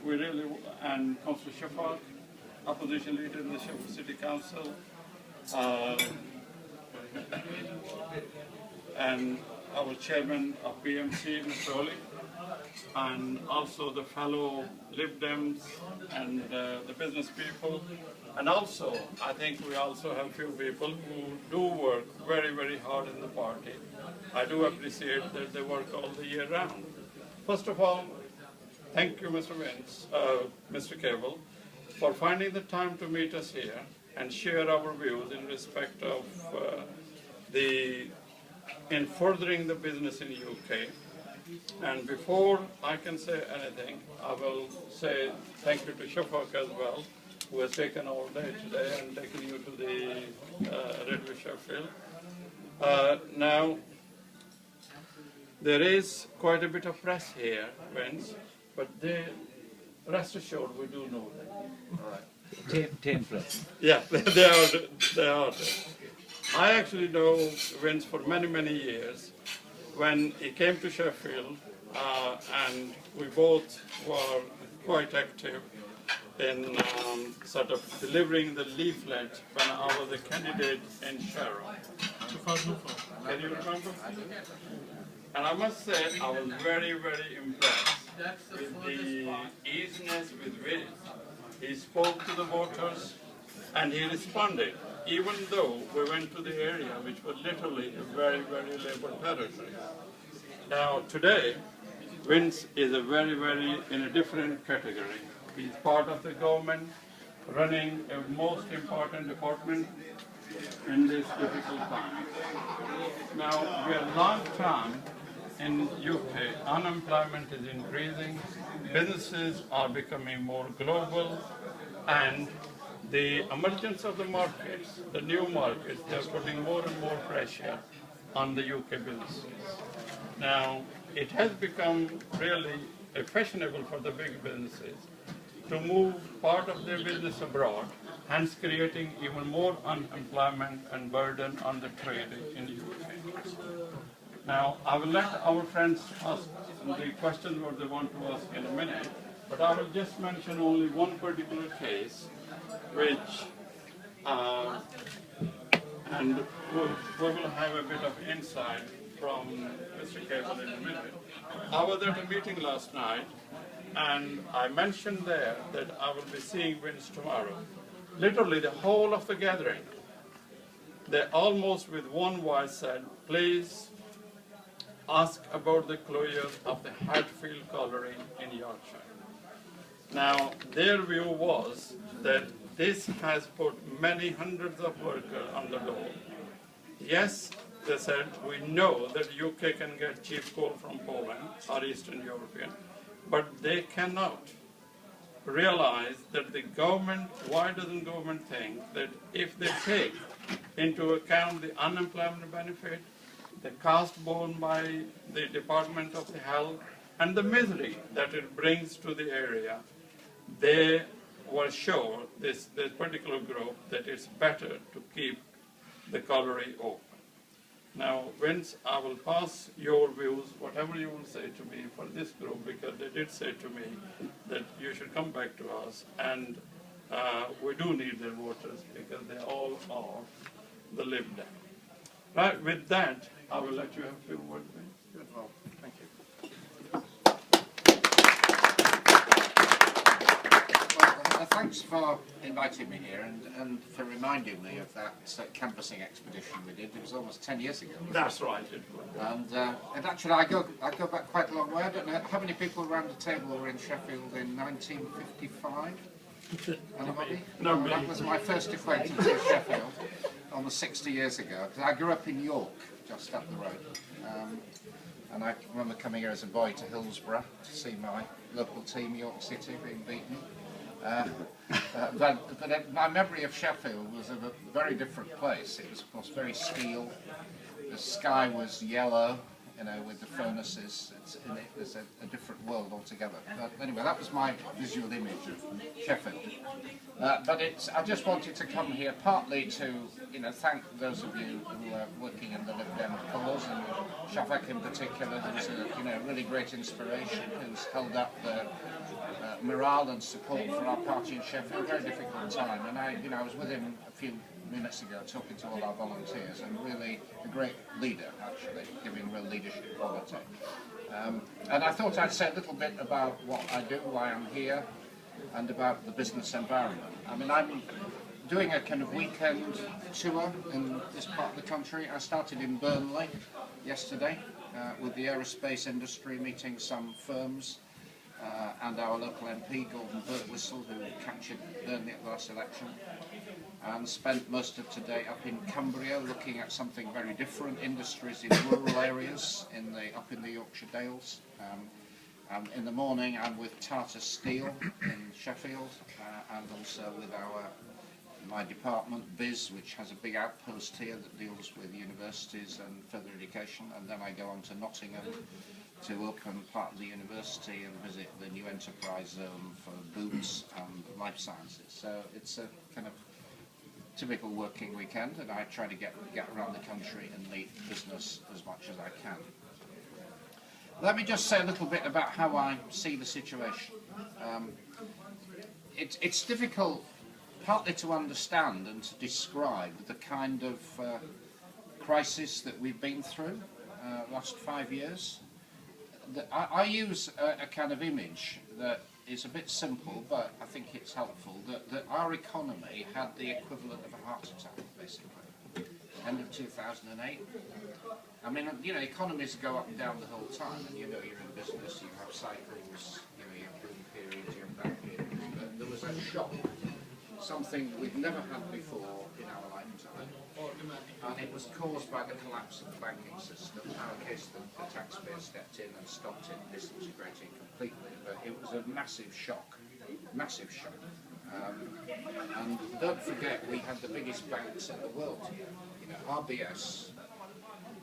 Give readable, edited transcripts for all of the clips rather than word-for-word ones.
we really, and Councillor Sheffield, opposition leader in the Sheffield City Council, and our chairman of BMC, Mr. Oli, and also the fellow Lib Dems and the business people. And also, I think we also have few people who do work very, very hard in the party. I do appreciate that they work all the year round. First of all, thank you, Mr. Vince, Mr. Cable, for finding the time to meet us here and share our views in respect of in furthering the business in the UK. And before I can say anything, I will say thank you to Shafak as well, who has taken all day today and taken you to the Railway Sheffield. Now, there is quite a bit of press here, Vince, but rest assured we do know them. All right. Team press. Yeah, they are there. I actually know Vince for many, many years. When he came to Sheffield, and we both were quite active in sort of delivering the leaflet when I was a candidate in Sharon. Can you remember? And I must say, I was very, very impressed with the easiness with which he spoke to the voters and he responded, even though we went to the area which was literally a very, very Labour territory. Now, today, Vince is in a different category. He's part of the government, running a most important department in this difficult time. Now, we are long term in UK, unemployment is increasing, businesses are becoming more global, and the emergence of the markets, the new markets, they're putting more and more pressure on the UK businesses. Now, it has become really fashionable for the big businesses to move part of their business abroad, hence creating even more unemployment and burden on the trade in the UK. Now, I will let our friends ask the questions what they want to ask in a minute, but I will just mention only one particular case, which, and we will have a bit of insight from Mr. Cable in a minute. I was at a meeting last night, and I mentioned there that I will be seeing Vince tomorrow. Literally, the whole of the gathering, they almost with one voice said, please ask about the closure of the Hatfield colliery in Yorkshire. Now, their view was that this has put many hundreds of workers on the dole. Yes, they said, we know that UK can get cheap coal from Poland or Eastern European, but they cannot realize that the government, why doesn't government think that if they take into account the unemployment benefit, the cost borne by the Department of the Health, and the misery that it brings to the area, they were sure, this particular group, that it's better to keep the colliery open. Now, Vince, I will pass your views, whatever you will say to me for this group, because they did say to me that you should come back to us, and we do need their voters, because they all are the Lib Dem. Right, with that, I will let you have a few words, Vince. Good. Well, thank you. Thanks for inviting me here and for reminding me of that canvassing expedition we did. It was almost 10 years ago. That's right. And actually, I go back quite a long way. I don't know how many people around the table were in Sheffield in 1955. Anybody? No, me. That was my first acquaintance with Sheffield almost 60 years ago. I grew up in York, just up the road. And I remember coming here as a boy to Hillsborough to see my local team, York City, being beaten. But my memory of Sheffield was of a very different place. It was, of course, very steel. The sky was yellow, you know, with the furnaces. It was a different world altogether. But anyway, that was my visual image of Sheffield. But I just wanted to come here partly to, you know, thank those of you who are working in the Lib Dem colours, and Shafak in particular, who's a, you know, really great inspiration, who's held up the morale and support for our party in Sheffield. Very difficult time, and I was with him a few minutes ago talking to all our volunteers, and really a great leader, actually, giving real leadership quality. And I thought I'd say a little bit about what I do, why I'm here, and about the business environment. I mean, I'm doing a kind of weekend tour in this part of the country. I started in Burnley yesterday with the aerospace industry, meeting some firms and our local MP, Gordon Birtwistle, who captured Burnley at the last election, and spent most of today up in Cumbria looking at something very different, industries in rural areas up in the Yorkshire Dales. In the morning I'm with Tata Steel in Sheffield, and also with my department, Biz, which has a big outpost here that deals with universities and further education, and then I go on to Nottingham to open part of the university and visit the new enterprise zone for boots and life sciences. So it's a kind of typical working weekend, and I try to get around the country and meet business as much as I can. Let me just say a little bit about how I see the situation. It's difficult partly to understand and to describe the kind of crisis that we've been through last 5 years. I use a kind of image that is a bit simple, but I think it's helpful, that our economy had the equivalent of a heart attack, basically. End of 2008. I mean, economies go up and down the whole time, and you're in business, you have cycles, you have boom periods, you have bad periods, but there was a shock, something we've never had before in our lifetime, and it was caused by the collapse of the banking system. In our case, the taxpayer stepped in and stopped it, disintegrating completely, but it was a massive shock, massive shock. And don't forget, we had the biggest banks in the world. RBS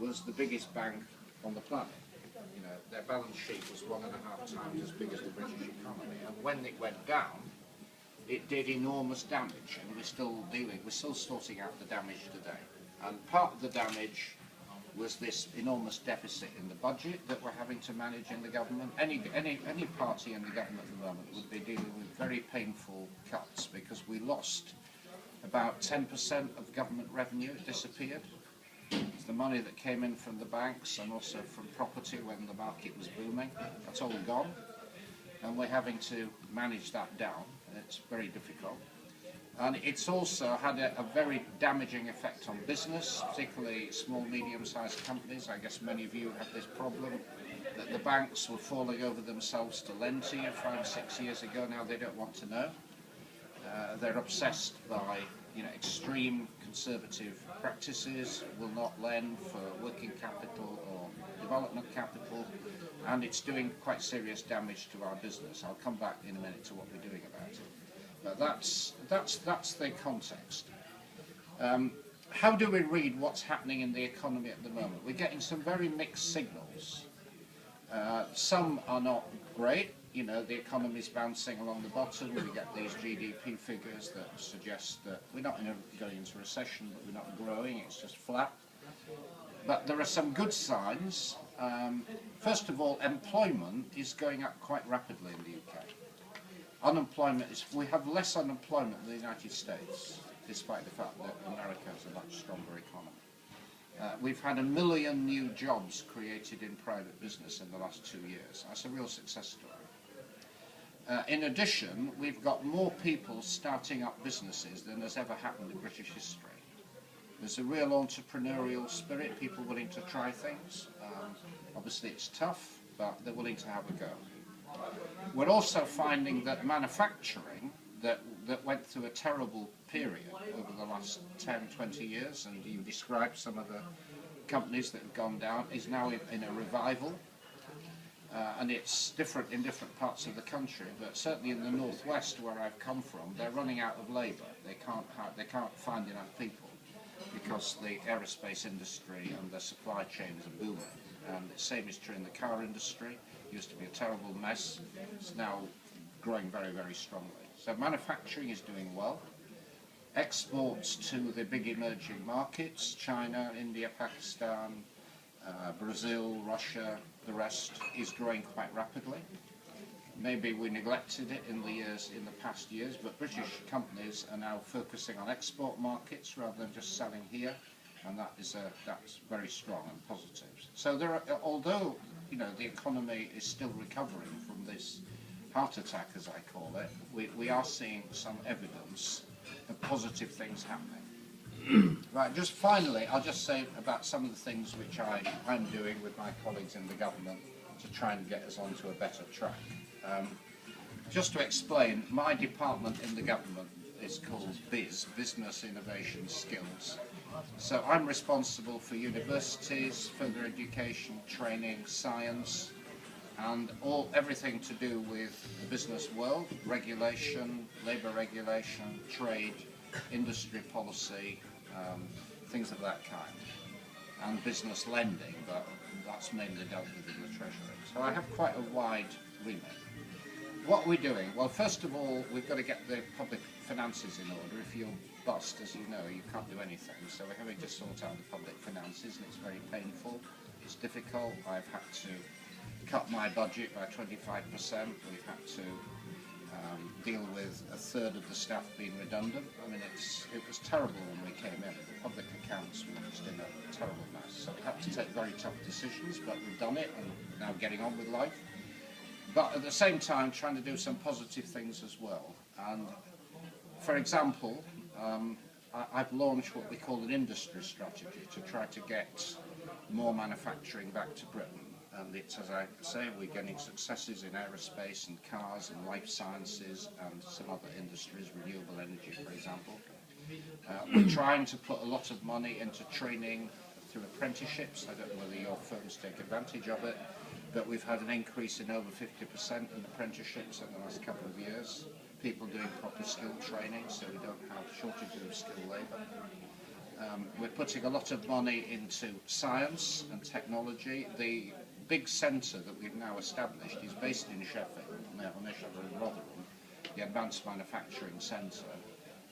was the biggest bank on the planet. Their balance sheet was 1.5 times as big as the British economy, and when it went down, it did enormous damage, and we're still sorting out the damage today. And part of the damage was this enormous deficit in the budget that we're having to manage in the government. Any party in the government at the moment would be dealing with very painful cuts, because we lost about 10% of government revenue. It disappeared. It's the money that came in from the banks and also from property when the market was booming. That's all gone, and we're having to manage that down. It's very difficult. And it's also had a very damaging effect on business, particularly small, medium-sized companies. I guess many of you have this problem, that the banks were falling over themselves to lend to you 5 or 6 years ago. Now they don't want to know. They're obsessed by extreme conservative practices, will not lend for working capital or development capital, and it's doing quite serious damage to our business. I'll come back in a minute to what we're doing about it. But that's the context. How do we read what's happening in the economy at the moment? We're getting some very mixed signals. Some are not great. The economy's bouncing along the bottom. We get these GDP figures that suggest that we're not going into recession, but we're not growing, it's just flat. But there are some good signs. First of all, employment is going up quite rapidly in the UK. We have less unemployment than the United States, despite the fact that America has a much stronger economy. We've had 1 million new jobs created in private business in the last 2 years. That's a real success story. In addition, we've got more people starting up businesses than has ever happened in British history. There's a real entrepreneurial spirit, people willing to try things. Obviously it's tough, but they're willing to have a go. We're also finding that manufacturing, that went through a terrible period over the last 10, 20 years, and you described some of the companies that have gone down, is now in a revival. And it's different in different parts of the country, but certainly in the northwest where I've come from, they're running out of labour. They can't find enough people because the aerospace industry and the supply chains are booming. And the same is true in the car industry. It used to be a terrible mess. It's now growing very, very strongly. So manufacturing is doing well. Exports to the big emerging markets, China, India, Pakistan, Brazil, Russia, the rest, is growing quite rapidly. maybe we neglected it in the past years, but British companies are now focusing on export markets rather than just selling here, and that's very strong and positive. So although the economy is still recovering from this heart attack, as I call it, we are seeing some evidence of positive things happening. Right, just finally, I'll just say about some of the things which I'm doing with my colleagues in the government to try and get us onto a better track. Just to explain, my department in the government is called Business Innovation Skills. So I'm responsible for universities, further education, training, science, and everything to do with the business world, regulation, labour regulation, trade, industry policy, things of that kind, and business lending, but that's mainly dealt with in the Treasury. So I have quite a wide remit. What we're doing, well, first of all, we've got to get the public finances in order. If you're bust, as you know, you can't do anything. So we're having to sort out the public finances, and it's very painful. It's difficult. I've had to cut my budget by 25%. We've had to deal with a third of the staff being redundant. I mean, it was terrible when we came in. The public accounts were just in a terrible mess. So we had to take very tough decisions, but we've done it and now getting on with life. But at the same time, trying to do some positive things as well. And for example, I've launched what we call an industry strategy to try to get more manufacturing back to Britain. And it's, as I say, we're getting successes in aerospace and cars and life sciences and some other industries, renewable energy, for example. We're trying to put a lot of money into training through apprenticeships. I don't know whether your firms take advantage of it, but we've had an increase in over 50% in apprenticeships in the last couple of years. People doing proper skill training, so we don't have shortages of skilled labour. We're putting a lot of money into science and technology. The big centre that we've now established is based in Sheffield, on the Sheffield in Rotherham, the Advanced Manufacturing Centre,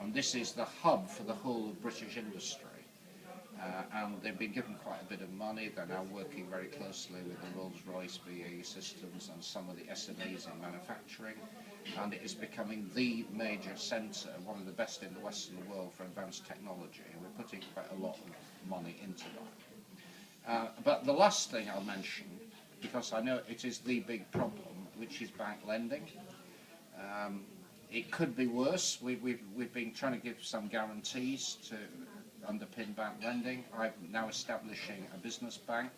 and this is the hub for the whole of British industry. And they've been given quite a bit of money. They're now working very closely with the Rolls-Royce, BAE Systems, and some of the SMEs in manufacturing, and it is becoming the major centre, one of the best in the Western world for advanced technology, and we're putting quite a lot of money into that. But the last thing I'll mention, because I know it is the big problem, which is bank lending. It could be worse. We've been trying to give some guarantees to underpin bank lending. I'm now establishing a business bank.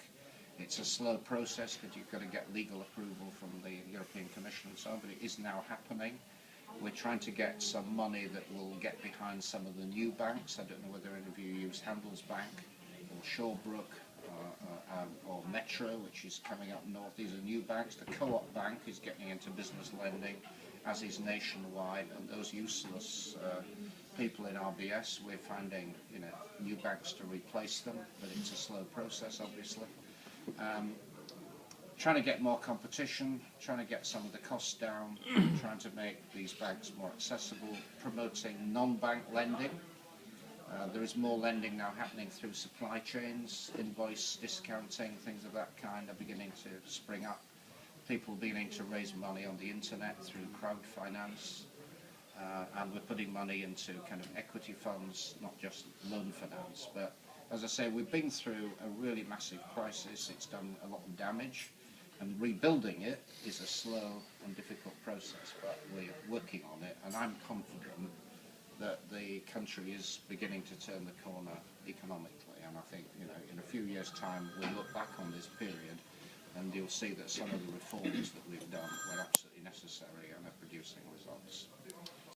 It's a slow process because you've got to get legal approval from the European Commission and so on, but it is now happening. We're trying to get some money that will get behind some of the new banks. I don't know whether any of you use Handelsbank or Shawbrook or Metro, which is coming up north. These are new banks. The Co-op Bank is getting into business lending, as is Nationwide, and those useless people in RBS, we're finding new banks to replace them, but it's a slow process, obviously. Trying to get more competition, trying to get some of the costs down, trying to make these banks more accessible, promoting non-bank lending. There is more lending now happening through supply chains, invoice discounting, things of that kind are beginning to spring up. People beginning to raise money on the internet through crowd finance, and we're putting money into kind of equity funds, not just loan finance. But as I say, we've been through a really massive crisis. It's done a lot of damage, and rebuilding it is a slow and difficult process, but we're working on it, and I'm confident that the country is beginning to turn the corner economically. And I think, in a few years' time, we'll look back on this period and you'll see that some of the reforms that we've done were absolutely necessary and are producing results.